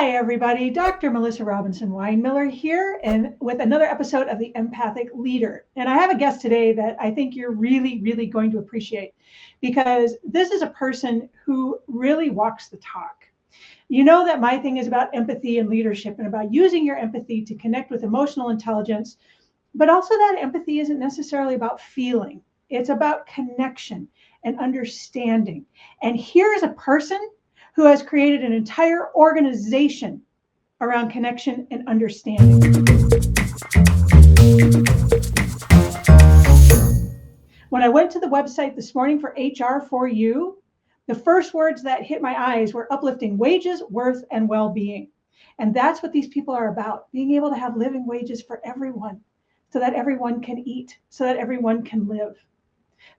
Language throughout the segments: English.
Hi, everybody. Dr. Melissa Robinson-Winemiller here, and with another episode of the Empathic Leader. And I have a guest today that I think you're really, really going to appreciate, because this is a person who really walks the talk. You know that my thing is about empathy and leadership and about using your empathy to connect with emotional intelligence, but also that empathy isn't necessarily about feeling. It's about connection and understanding. And here is a person who has created an entire organization around connection and understanding. When I went to the website this morning for HR-4U, the first words that hit my eyes were uplifting wages, worth, and well-being. And that's what these people are about, being able to have living wages for everyone, so that everyone can eat, so that everyone can live.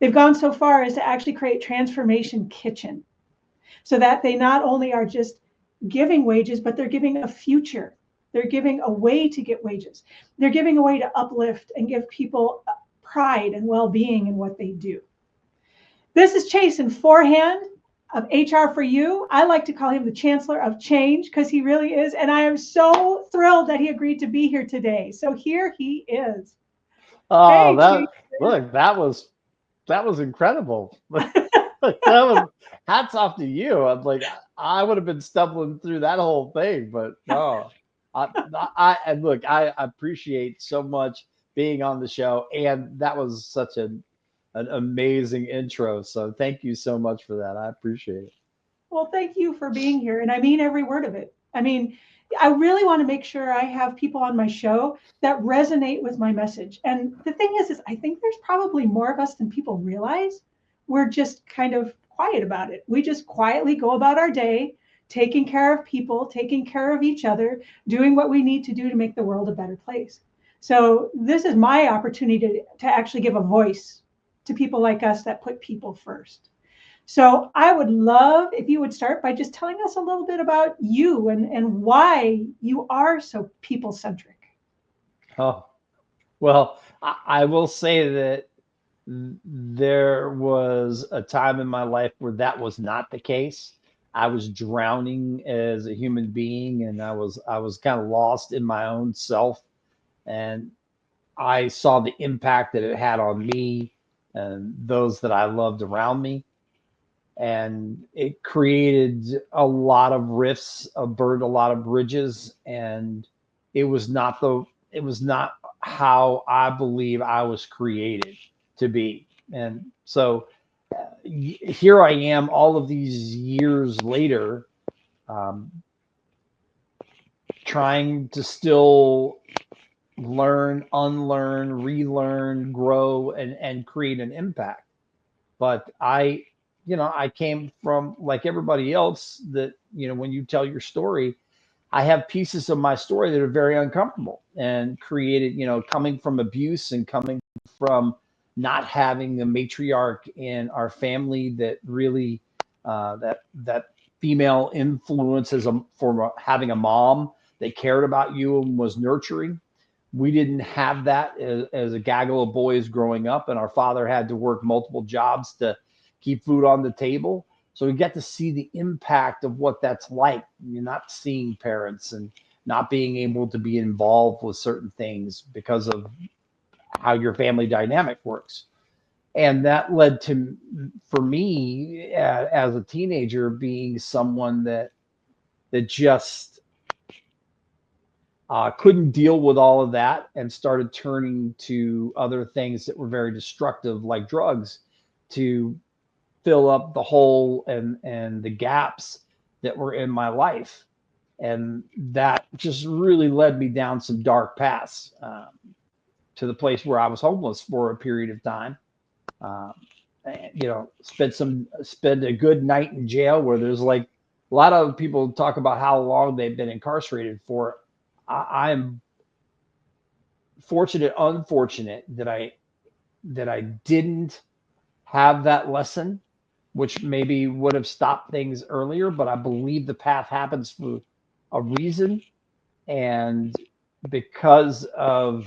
They've gone so far as to actually create Transformation Kitchen, so that they not only are just giving wages, but they're giving a future. They're giving a way to get wages. They're giving a way to uplift and give people pride and well-being in what they do. This is Chason Forehand of HR-4U. I like to call him the Chancellor of Change, because he really is. And I am so thrilled that he agreed to be here today. So here he is. Oh, that was incredible. Hats off to you. I'm like, I would have been stumbling through that whole thing, but no. And look, I appreciate so much being on the show, and that was such an amazing intro. So thank you so much for that. I appreciate it. Well, thank you for being here. And I mean every word of it. I mean, I really want to make sure I have people on my show that resonate with my message. And the thing is I think there's probably more of us than people realize. We're just kind of quiet about it. We just quietly go about our day, taking care of people, taking care of each other, doing what we need to do to make the world a better place. So this is my opportunity to actually give a voice to people like us that put people first. So I would love if you would start by just telling us a little bit about you and why you are so people-centric. Oh, well, I will say that there was a time in my life where that was not the case. I was drowning as a human being, and I was kind of lost in my own self, and I saw the impact that it had on me and those that I loved around me. And it created a lot of rifts, burned a lot of bridges, and it was not how I believe I was created to be. And so here I am all of these years later, um, trying to still learn, unlearn, relearn, grow, and create an impact. But I came from, like everybody else, that, when you tell your story, I have pieces of my story that are very uncomfortable and created, coming from abuse and coming from not having the matriarch in our family that really, that female influence for having a mom that cared about you and was nurturing. We didn't have that as a gaggle of boys growing up, and our father had to work multiple jobs to keep food on the table. So we get to see the impact of what that's like. You're not seeing parents and not being able to be involved with certain things because of how your family dynamic works. And that led to, for me, as a teenager, being someone that just couldn't deal with all of that and started turning to other things that were very destructive, like drugs, to fill up the hole and the gaps that were in my life. And that just really led me down some dark paths, to the place where I was homeless for a period of time. Um, spend a good night in jail, where there's like a lot of people talk about how long they've been incarcerated for. I'm unfortunate that I didn't have that lesson, which maybe would have stopped things earlier. But I believe the path happens for a reason, and because of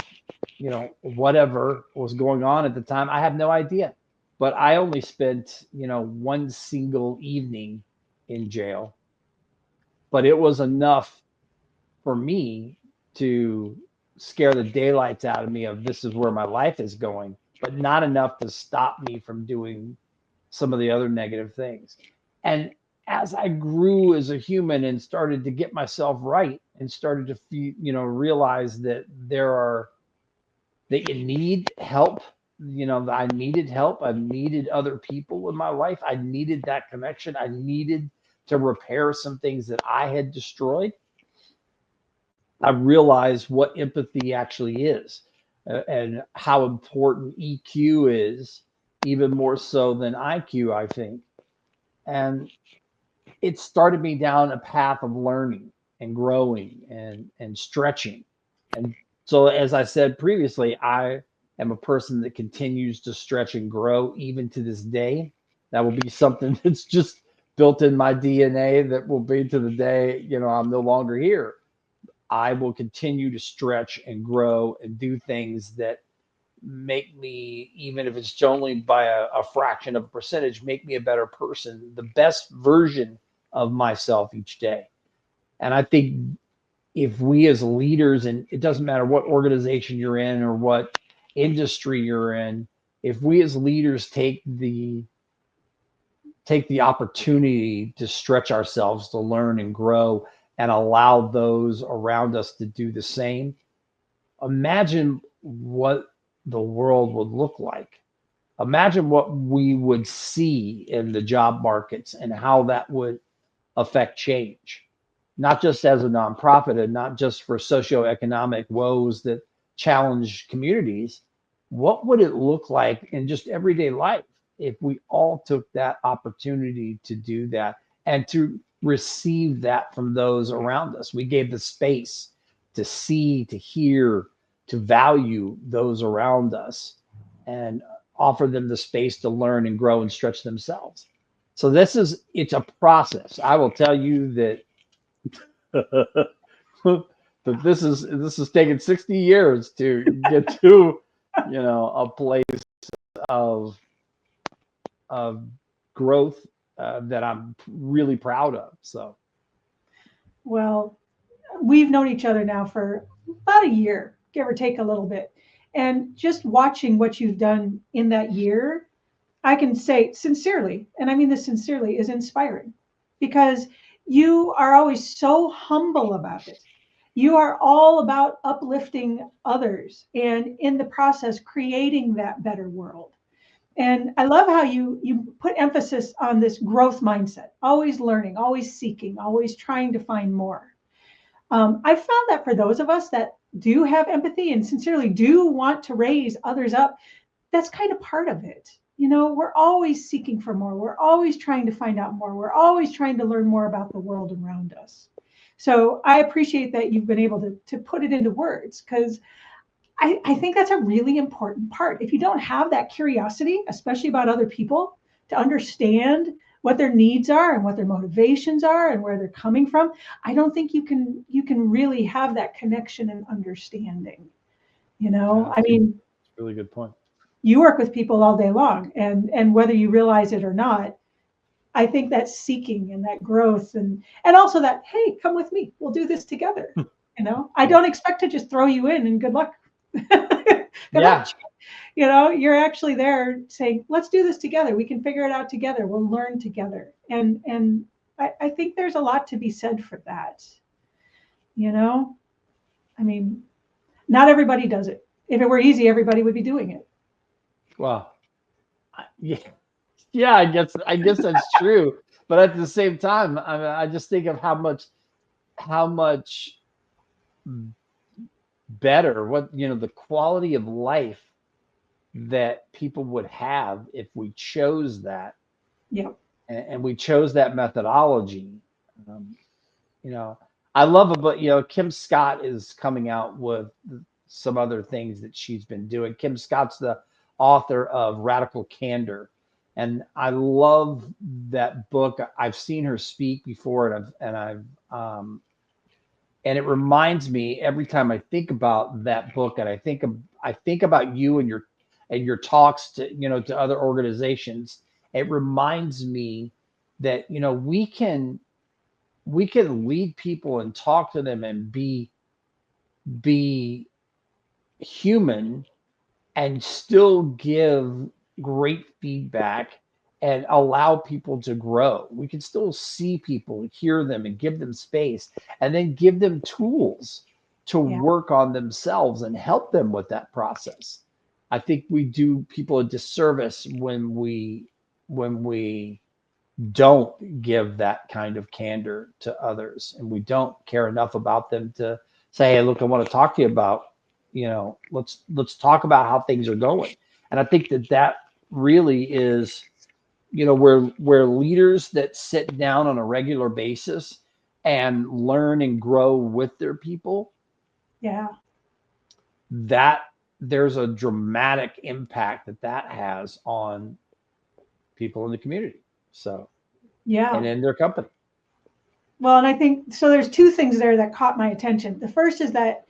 whatever was going on at the time, I have no idea. But I only spent one single evening in jail, but it was enough for me to scare the daylights out of me of this is where my life is going, but not enough to stop me from doing some of the other negative things. And as I grew as a human and started to get myself right and started to realize that that you need help, I needed help. I needed other people in my life. I needed that connection. I needed to repair some things that I had destroyed. I realized what empathy actually is, and how important EQ is, even more so than IQ, I think. And it started me down a path of learning and growing and stretching. And so, as I said previously, I am a person that continues to stretch and grow even to this day. That will be something that's just built in my DNA that will be to the day, I'm no longer here. I will continue to stretch and grow and do things that make me, even if it's only by a fraction of a percentage, make me a better person, the best version of myself each day. And I think if we as leaders, and it doesn't matter what organization you're in or what industry you're in, if we as leaders take the opportunity to stretch ourselves, to learn and grow, and allow those around us to do the same, imagine what the world would look like. Imagine what we would see in the job markets and how that would affect change, not just as a nonprofit and not just for socioeconomic woes that challenge communities. What would it look like in just everyday life if we all took that opportunity to do that and to receive that from those around us? We gave the space to see, to hear, to value those around us, and offer them the space to learn and grow and stretch themselves. So it's a process. I will tell you that that this is taking 60 years to get to, a place of of growth that I'm really proud of. So, Well, we've known each other now for about a year, give or take a little bit. And just watching what you've done in that year, I can say sincerely, and I mean this sincerely, is inspiring, because you are always so humble about it. You are all about uplifting others and in the process creating that better world. And I love how you put emphasis on this growth mindset, always learning, always seeking, always trying to find more. I found that for those of us that do have empathy and sincerely do want to raise others up, that's kind of part of it. We're always seeking for more. We're always trying to find out more. We're always trying to learn more about the world around us. So I appreciate that you've been able to put it into words, because I think that's a really important part. If you don't have that curiosity, especially about other people, to understand what their needs are and what their motivations are and where they're coming from, I don't think you can really have that connection and understanding. yeah, I mean, it's a really good point. you work with people all day long, and whether you realize it or not, I think that seeking and that growth and also that, hey, come with me, we'll do this together. I don't expect to just throw you in and good luck. Good Yeah. luck. You're actually there saying, let's do this together. We can figure it out together. We'll learn together. And I think there's a lot to be said for that. I mean, not everybody does it. If it were easy, everybody would be doing it. Well, yeah, yeah. I guess that's true. But at the same time, I just think of how much better the quality of life that people would have if we chose that, Yeah. and we chose that methodology. Um, you know, I love about, Kim Scott is coming out with some other things that she's been doing. Kim Scott's the author of Radical Candor. And I love that book. I've seen her speak before, and it reminds me every time I think about that book, and I think about you and your talks to other organizations. It reminds me that we can we can lead people and talk to them and be human and still give great feedback and allow people to grow. We can still see people, hear them, and give them space, and then give them tools to Yeah. work on themselves and help them with that process. I think we do people a disservice when we don't give that kind of candor to others, and we don't care enough about them to say, hey, look, I want to talk to you about, let's talk about how things are going. And I think that really is, where leaders that sit down on a regular basis and learn and grow with their people, Yeah. that there's a dramatic impact that has on people in the community. So, Yeah. and in their company. Well, and I think so. There's two things there that caught my attention. The first is that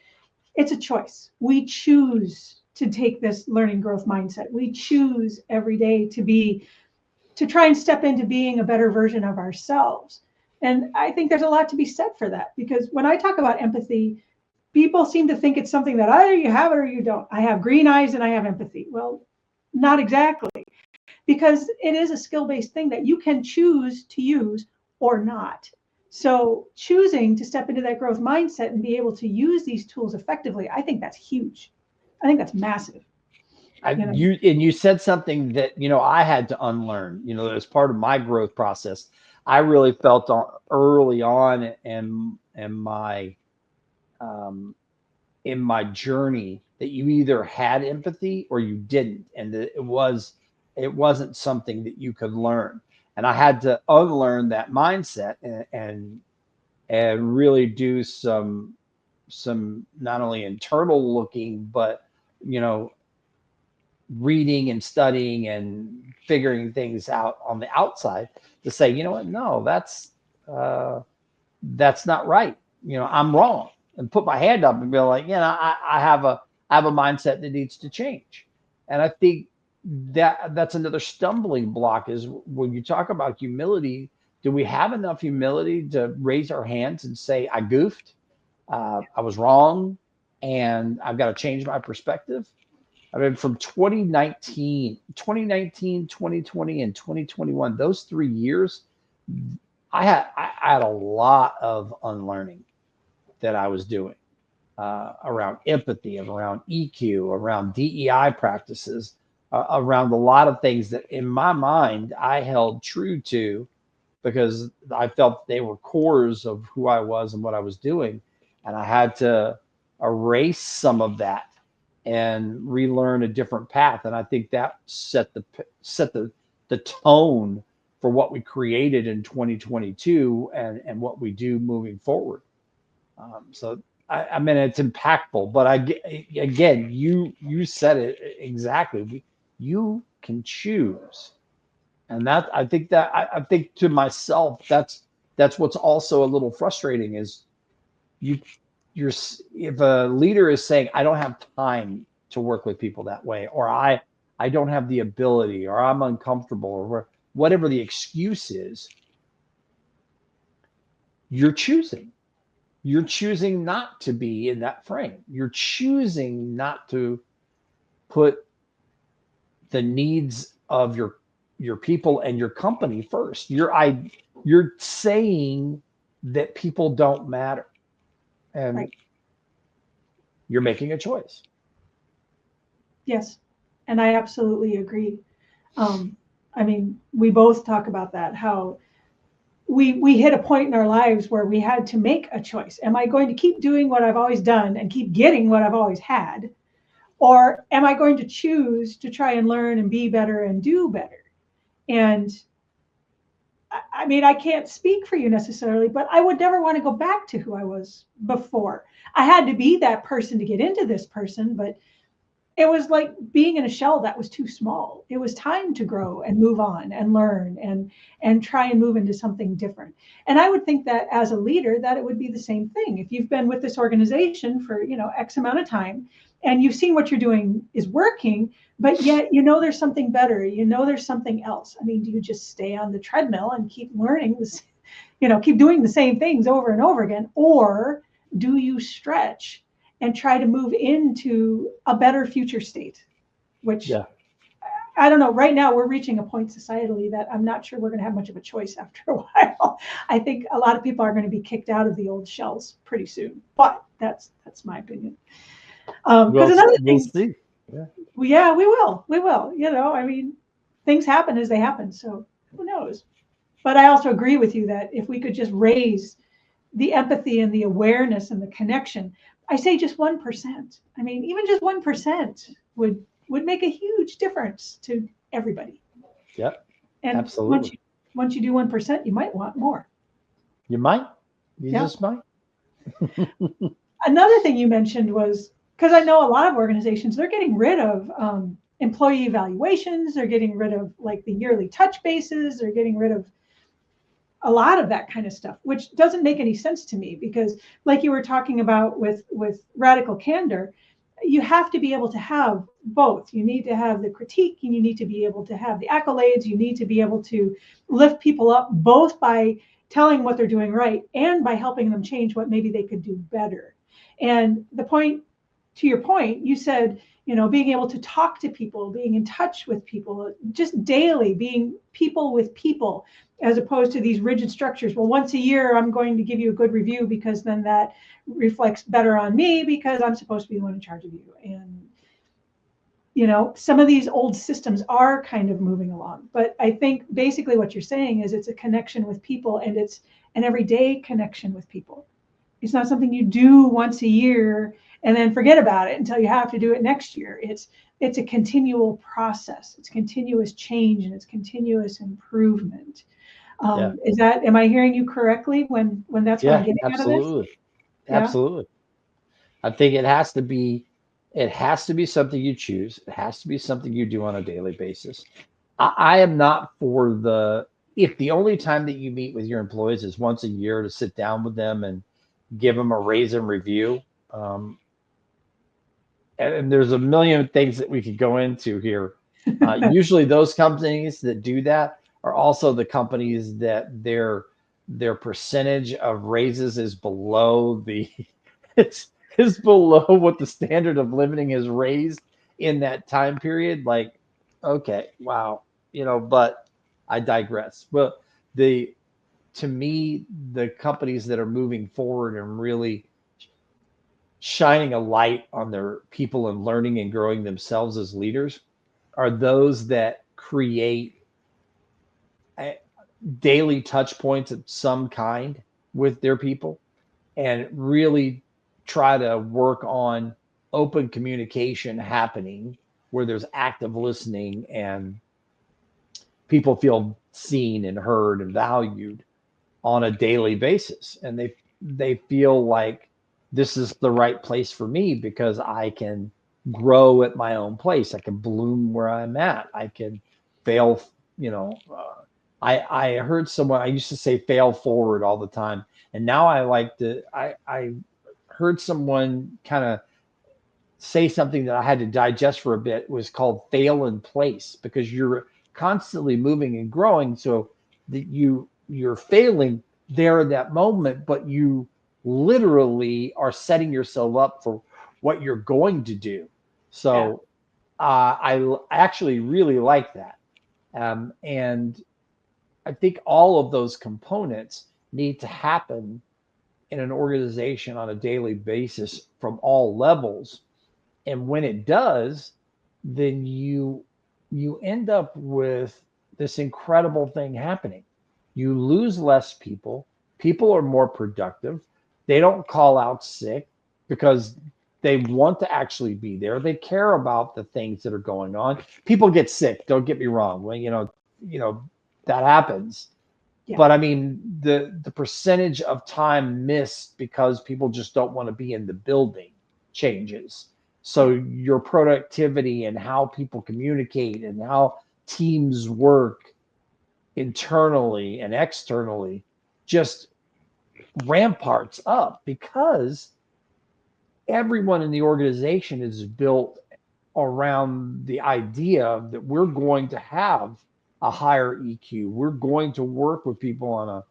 it's a choice. We choose to take this learning growth mindset. We choose every day to try and step into being a better version of ourselves. And I think there's a lot to be said for that, because when I talk about empathy, people seem to think it's something that either you have it or you don't. I have green eyes and I have empathy. Well, not exactly, because it is a skill-based thing that you can choose to use or not. So choosing to step into that growth mindset and be able to use these tools effectively, I think that's huge. I think that's massive. You said something that, I had to unlearn, as part of my growth process. I really felt early on um, in my journey that you either had empathy or you didn't, and that it wasn't something that you could learn. And I had to unlearn that mindset and really do some not only internal looking, but reading and studying and figuring things out on the outside to say, you know what, no, that's not right. I'm wrong, and put my hand up and be like, I have a mindset that needs to change. And I think that's another stumbling block is when you talk about humility. Do we have enough humility to raise our hands and say, I goofed, I was wrong, and I've got to change my perspective? I mean, from 2020, and 2021, those 3 years, I had a lot of unlearning that I was doing around empathy, around EQ, around DEI practices, around a lot of things that in my mind I held true to because I felt they were cores of who I was and what I was doing. And I had to erase some of that and relearn a different path. And I think that set the tone for what we created in 2022 and what we do moving forward. So I mean, it's impactful, but again, you said it exactly. You can choose, and that I think to myself, that's what's also a little frustrating is you you're if a leader is saying, I don't have time to work with people that way, or I don't have the ability, or I'm uncomfortable, or whatever the excuse is, you're choosing. You're choosing not to be in that frame. You're choosing not to put the needs of your people and your company first. You're saying that people don't matter, and Right. you're making a choice. Yes. And I absolutely agree. Um, I mean, we both talk about that, how we hit a point in our lives where we had to make a choice. Am I going to keep doing what I've always done and keep getting what I've always had? Or am I going to choose to try and learn and be better and do better? And I mean, I can't speak for you necessarily, but I would never want to go back to who I was before. I had to be that person to get into this person, but it was like being in a shell that was too small. It was time to grow and move on and learn and try and move into something different. And I would think that as a leader, that it would be the same thing. If you've been with this organization for, X amount of time and you've seen what you're doing is working, but yet there's something better, there's something else. I mean, do you just stay on the treadmill and keep learning this, keep doing the same things over and over again? Or do you stretch and try to move into a better future state? Which, Yeah. I don't know. Right now, we're reaching a point societally that I'm not sure we're going to have much of a choice after a while. I think a lot of people are going to be kicked out of the old shells pretty soon. But that's my opinion. Because another we'll thing, see. Yeah. yeah, we will. I mean, things happen as they happen. So who knows? But I also agree with you that if we could just raise the empathy and the awareness and the connection, I say just 1%. I mean, even just 1% would make a huge difference to everybody. Yep. And Absolutely. once you do 1%, you might want more. You might. You just might. Another thing you mentioned was, because I know a lot of organizations, they're getting rid of employee evaluations. They're getting rid of like the yearly touch bases. They're getting rid of a lot of that kind of stuff, which doesn't make any sense to me, because like you were talking about with radical candor, you have to be able to have both. You need to have the critique and you need to be able to have the accolades. You need to be able to lift people up, both by telling what they're doing right and by helping them change what maybe they could do better. And to your point, you said, being able to talk to people, being in touch with people, just daily, being people with people, as opposed to these rigid structures. Well, once a year, I'm going to give you a good review because then that reflects better on me because I'm supposed to be the one in charge of you. And, some of these old systems are kind of moving along. But I think basically what you're saying is it's a connection with people, and it's an everyday connection with people. It's not something you do once a year and then forget about it until you have to do it next year. It's a continual process. It's continuous change and it's continuous improvement. Am I hearing you correctly when that's what I'm getting out of this? Yeah. Absolutely. I think it has to be something you choose. It has to be something you do on a daily basis. I am not for if the only time that you meet with your employees is once a year to sit down with them and give them a raise and review. And there's a million things that we could go into here. Usually those companies that do that are also the companies that their percentage of raises is below it's below what the standard of living is raised in that time period. Like, okay, wow, but I digress. But to me, the companies that are moving forward and really shining a light on their people and learning and growing themselves as leaders are those that create daily touch points of some kind with their people and really try to work on open communication happening where there's active listening and people feel seen and heard and valued on a daily basis. And they feel like this is the right place for me because I can grow at my own place. I can bloom where I'm at. I can fail, I heard someone, I used to say fail forward all the time. And now I heard someone kind of say something that I had to digest for a bit. It was called fail in place, because you're constantly moving and growing. So that you're failing there in that moment, but you literally are setting yourself up for what you're going to do. So I actually really like that. And I think all of those components need to happen in an organization on a daily basis from all levels. And when it does, then you end up with this incredible thing happening. You lose less people. People are more productive. They don't call out sick because they want to actually be there. They care about the things that are going on. People get sick, don't get me wrong. Well, that happens. Yeah. But I mean, the percentage of time missed because people just don't want to be in the building changes. So your productivity and how people communicate and how teams work internally and externally just ramparts up, because everyone in the organization is built around the idea that we're going to have a higher EQ. We're going to work with people on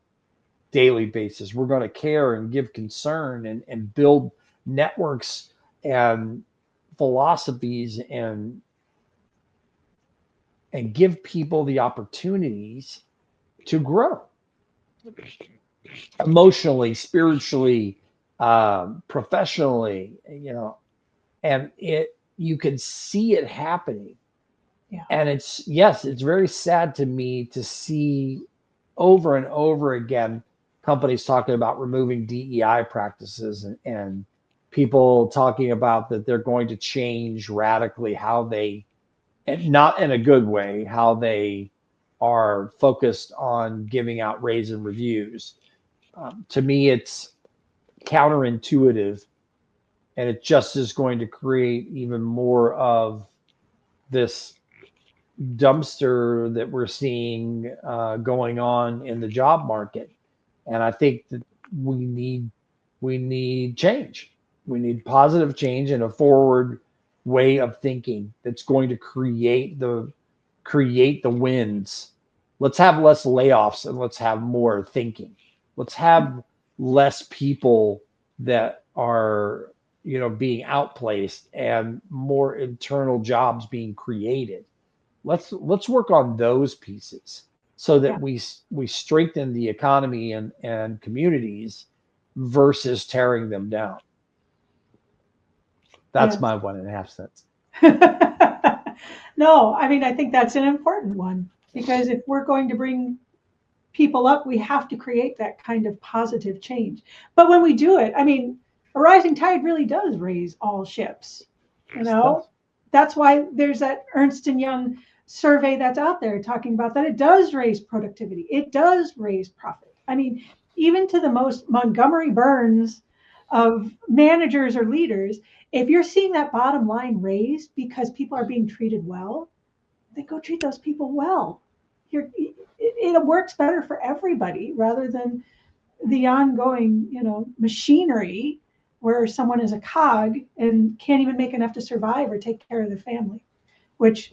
daily basis. We're going to care and give concern and build networks and philosophies and give people the opportunities to grow emotionally, spiritually, professionally, and you can see it happening. Yeah. And it's very sad to me to see over and over again companies talking about removing DEI practices and people talking about that they're going to change radically how they, and not in a good way, how they are focused on giving out raise and reviews. To me, it's counterintuitive, and it just is going to create even more of this dumpster that we're seeing going on in the job market. And I think that we need change. We need positive change and a forward way of thinking that's going to create the wins. Let's have less layoffs and let's have more thinking. Let's have less people that are being outplaced and more internal jobs being created. Let's work on those pieces so that we strengthen the economy and communities versus tearing them down. That's my 1.5 cents. No, I mean, I think that's an important one, because if we're going to bring people up, we have to create that kind of positive change. But when we do it, I mean, a rising tide really does raise all ships. That's why there's that Ernst & Young survey that's out there talking about that. It does raise productivity. It does raise profit. I mean, even to the most Montgomery Burns of managers or leaders, if you're seeing that bottom line raised because people are being treated well, then go treat those people well. It works better for everybody rather than the ongoing, machinery where someone is a cog and can't even make enough to survive or take care of their family, which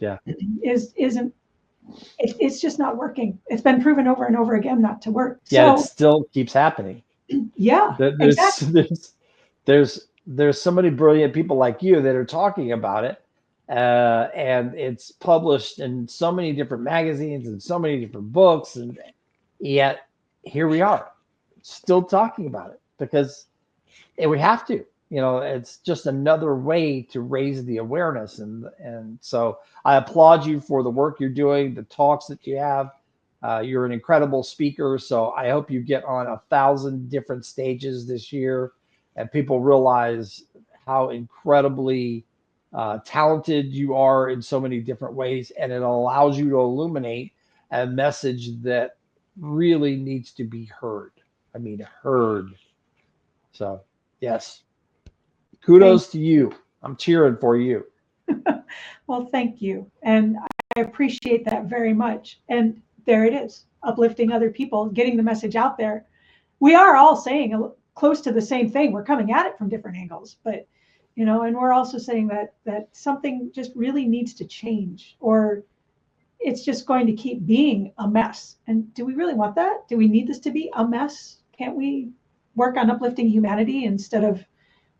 it's just not working. It's been proven over and over again not to work. Yeah, so, it still keeps happening. Yeah, exactly. There's so many brilliant people like you that are talking about it, and it's published in so many different magazines and so many different books, and yet here we are, still talking about it because we have to. It's just another way to raise the awareness, and so I applaud you for the work you're doing, the talks that you have. You're an incredible speaker, so I hope you get on 1,000 different stages this year, and people realize how incredibly talented you are in so many different ways, and it allows you to illuminate a message that really needs to be heard. I mean, heard. So, yes. Kudos to you. I'm cheering for you. Well, thank you. And I appreciate that very much. And there it is, uplifting other people, getting the message out there. We are all saying close to the same thing. We're coming at it from different angles, but, and we're also saying that something just really needs to change, or it's just going to keep being a mess. And do we really want that? Do we need this to be a mess? Can't we work on uplifting humanity instead of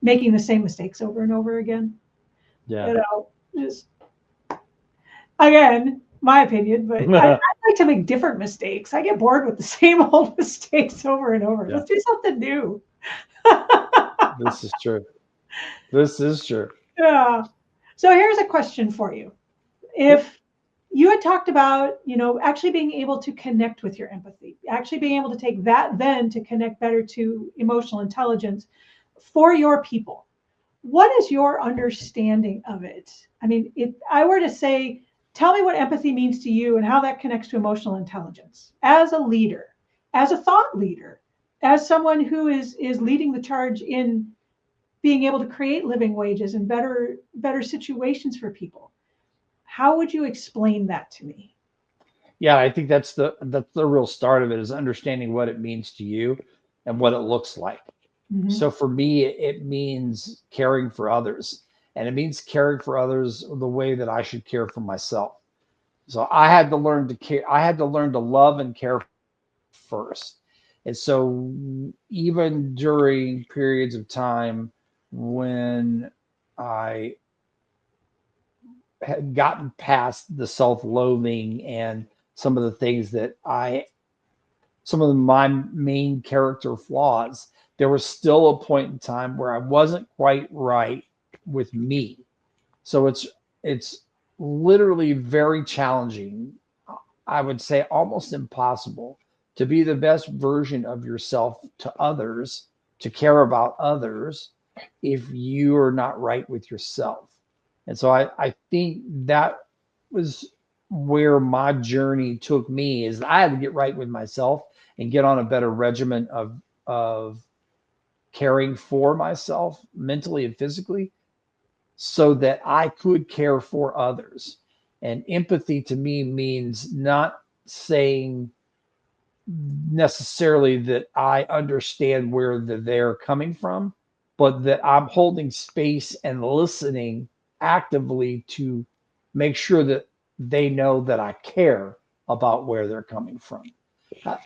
making the same mistakes over and over again? Yeah. Just again, my opinion, but I like to make different mistakes. I get bored with the same old mistakes over and over. Yeah. Let's do something new. This is true. This is true. Yeah. So here's a question for you. If you had talked about, actually being able to connect with your empathy, actually being able to take that then to connect better to emotional intelligence for your people, what is your understanding of it? I mean, if I were to say, tell me what empathy means to you and how that connects to emotional intelligence as a leader, as a thought leader, as someone who is leading the charge in being able to create living wages and better situations for people. How would you explain that to me? Yeah, I think that's the real start of it, is understanding what it means to you and what it looks like. Mm-hmm. So for me, it means caring for others, and it means caring for others the way that I should care for myself. So I had to learn to care. I had to learn to love and care first. And so even during periods of time when I had gotten past the self-loathing and some of the things that some of my main character flaws, there was still a point in time where I wasn't quite right with me. So it's literally very challenging. I would say almost impossible to be the best version of yourself to others, to care about others, if you are not right with yourself. And so I think that was where my journey took me, is I had to get right with myself and get on a better regimen of caring for myself mentally and physically so that I could care for others. And empathy to me means not saying necessarily that I understand where they're coming from, but that I'm holding space and listening actively to make sure that they know that I care about where they're coming from.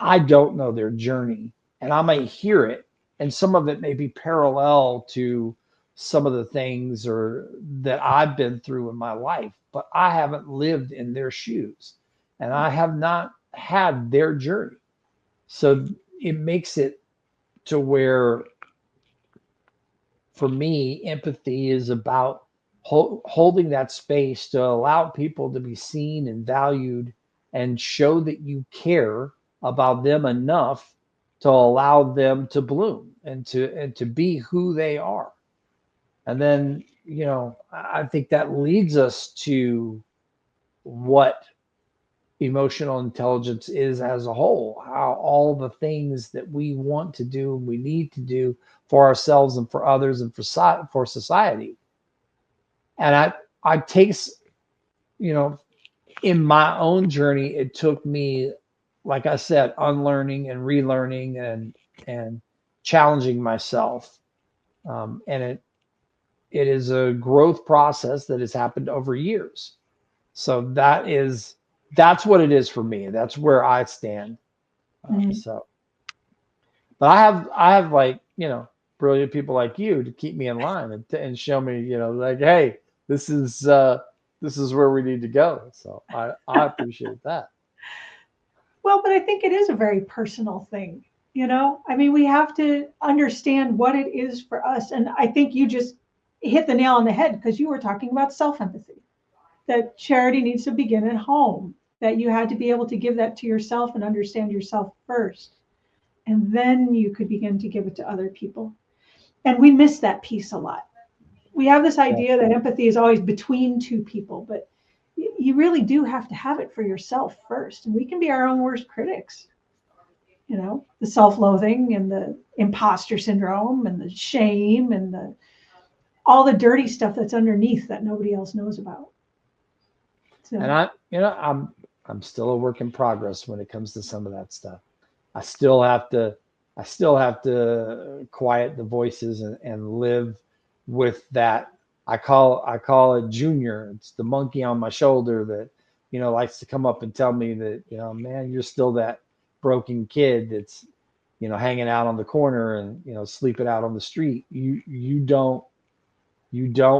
I don't know their journey, and I may hear it, and some of it may be parallel to some of the things or that I've been through in my life, but I haven't lived in their shoes, and I have not had their journey. So it makes it to where, for me, empathy is about holding that space to allow people to be seen and valued and show that you care about them enough to allow them to bloom and to be who they are. And then, I think that leads us to what emotional intelligence is as a whole, how all the things that we want to do and we need to do for ourselves and for others and for society. And I takes, you know, in my own journey, it took me, like I said, unlearning and relearning and challenging myself. And it is a growth process that has happened over years. So that's what it is for me. That's where I stand. So, but I have like, brilliant people like you to keep me in line and show me, like, hey, this is where we need to go. So I appreciate that. Well, but I think it is a very personal thing. I mean, we have to understand what it is for us. And I think you just hit the nail on the head because you were talking about self empathy, that charity needs to begin at home, that you had to be able to give that to yourself and understand yourself first. And then you could begin to give it to other people. And we miss that piece a lot. We have this Yeah. idea that empathy is always between two people, but you really do have to have it for yourself first. And we can be our own worst critics. The self-loathing and the imposter syndrome and the shame and all the dirty stuff that's underneath that nobody else knows about. So, And I'm still a work in progress when it comes to some of that stuff. I still have to quiet the voices and live with that. I call it Junior. It's the monkey on my shoulder that, likes to come up and tell me that, man, you're still that broken kid that's, hanging out on the corner and, sleeping out on the street. You don't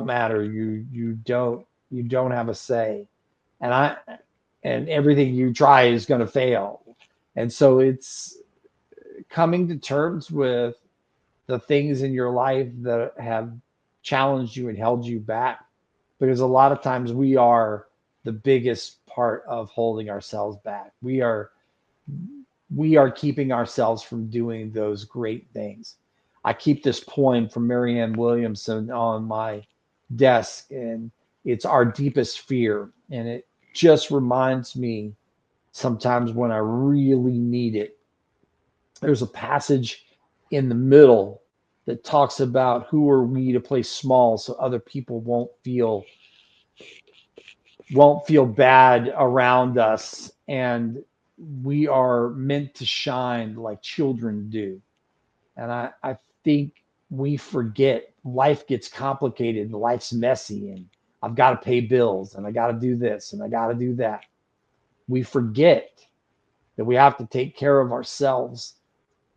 matter. You don't have a say. And everything you try is going to fail. And so it's coming to terms with the things in your life that have challenged you and held you back, because a lot of times we are the biggest part of holding ourselves back. We are keeping ourselves from doing those great things. I keep this poem from Marianne Williamson on my desk, and it's Our Deepest Fear. And it just reminds me sometimes when I really need it. There's a passage in the middle that talks about who are we to play small so other people won't feel bad around us, and we are meant to shine like children do. And I think we forget life gets complicated and life's messy, and I've got to pay bills and I got to do this and I got to do that. We forget that we have to take care of ourselves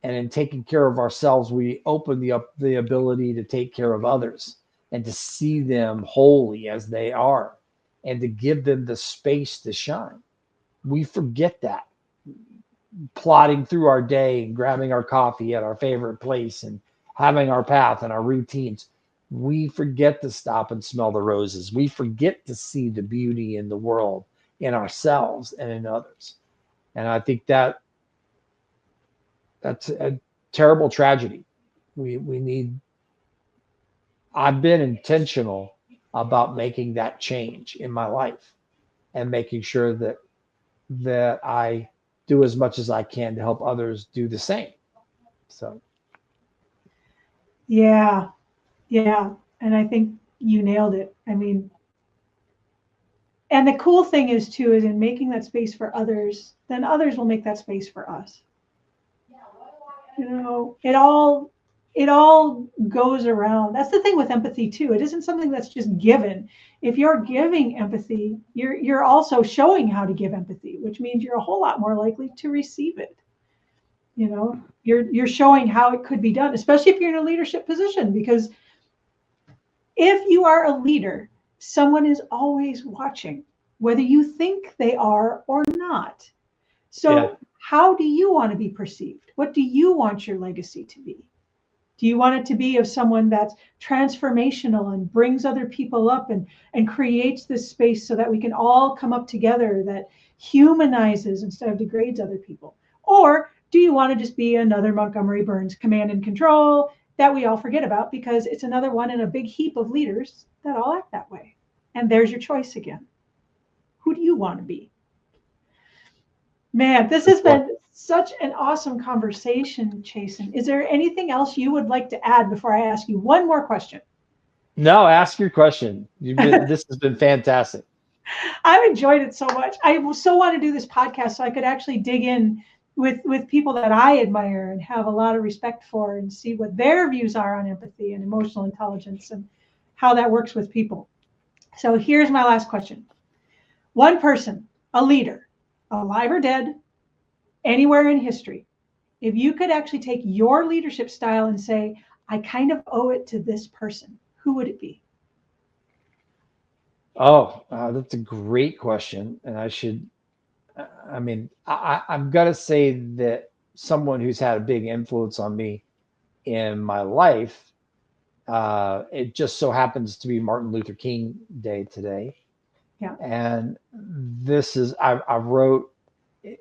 And in taking care of ourselves, we open the ability to take care of others and to see them wholly as they are and to give them the space to shine. We forget that, plodding through our day and grabbing our coffee at our favorite place and having our path and our routines. We forget to stop and smell the roses. We forget to see the beauty in the world, in ourselves and in others. And I think that's a terrible tragedy. We need, I've been intentional about making that change in my life and making sure that I do as much as I can to help others do the same. So. Yeah. Yeah. And I think you nailed it. I mean, and the cool thing is too, is in making that space for others, then others will make that space for us. You know, it all goes around. That's the thing with empathy too. It isn't something that's just given. If you're giving empathy, you're also showing how to give empathy, which means you're a whole lot more likely to receive it. You know, you're showing how it could be done, especially if you're in a leadership position, because if you are a leader, someone is always watching, whether you think they are or not. So Yeah. how do you want to be perceived? What do you want your legacy to be? Do you want it to be of someone that's transformational and brings other people up and creates this space so that we can all come up together, that humanizes instead of degrades other people? Or do you want to just be another Montgomery Burns command and control that we all forget about because it's another one in a big heap of leaders that all act that way? And there's your choice again. Who do you want to be? Man, this has been such an awesome conversation, Chason. Is there anything else you would like to add before I ask you one more question? No, ask your question. This has been fantastic. I've enjoyed it so much. I so want to do this podcast so I could actually dig in with people that I admire and have a lot of respect for and see what their views are on empathy and emotional intelligence and how that works with people. So here's my last question. One person, a leader, alive or dead, anywhere in history, if you could actually take your leadership style and say, I kind of owe it to this person, who would it be? Oh, that's a great question. And I'm going to say that someone who's had a big influence on me in my life, it just so happens to be Martin Luther King Day today. Yeah. And I wrote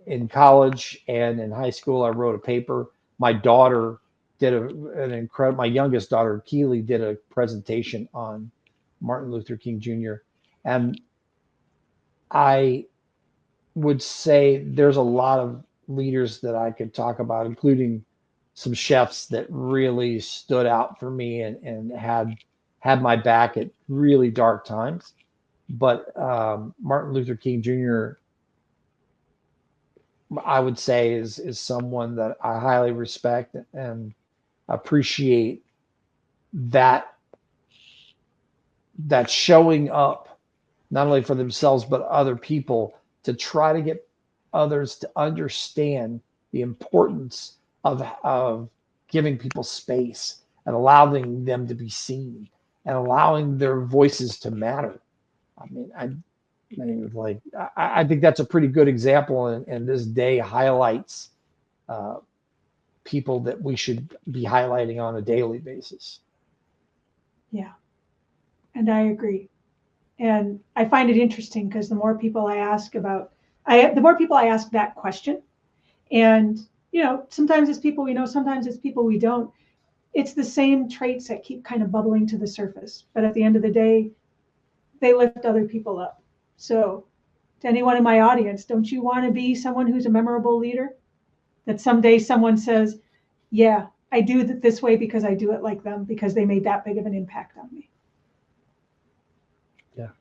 in college and in high school, I wrote a paper. My daughter did my youngest daughter, Keely, did a presentation on Martin Luther King Jr. And I would say there's a lot of leaders that I could talk about, including some chefs that really stood out for me and had my back at really dark times. But Martin Luther King Jr., I would say is someone that I highly respect and appreciate that showing up not only for themselves but other people to try to get others to understand the importance of giving people space and allowing them to be seen and allowing their voices to matter. I think that's a pretty good example, and this day highlights people that we should be highlighting on a daily basis. Yeah, and I agree. And I find it interesting because the more people I ask that question, and sometimes it's people we know, sometimes it's people we don't. It's the same traits that keep kind of bubbling to the surface, but at the end of the day, they lift other people up. So, to anyone in my audience, don't you want to be someone who's a memorable leader? That someday someone says, "Yeah, I do it this way because I do it like them because they made that big of an impact on me." Yeah.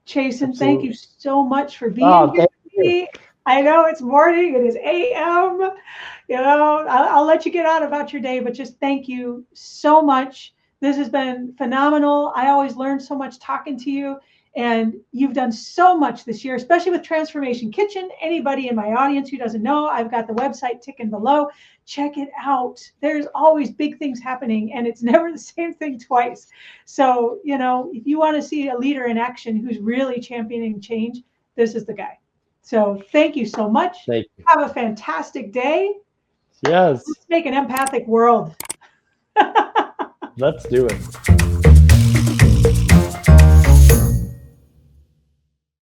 Chason, thank you so much for being here with me. I know it's morning, it is AM. I'll let you get on about your day, but just thank you so much. This has been phenomenal. I always learn so much talking to you. And you've done so much this year, especially with Transformation Kitchen. Anybody in my audience who doesn't know, I've got the website ticking below. Check it out. There's always big things happening, and it's never the same thing twice. So, you know, if you want to see a leader in action who's really championing change, this is the guy. So thank you so much. Thank you. Have a fantastic day. Yes. Let's make an empathic world. Let's do it.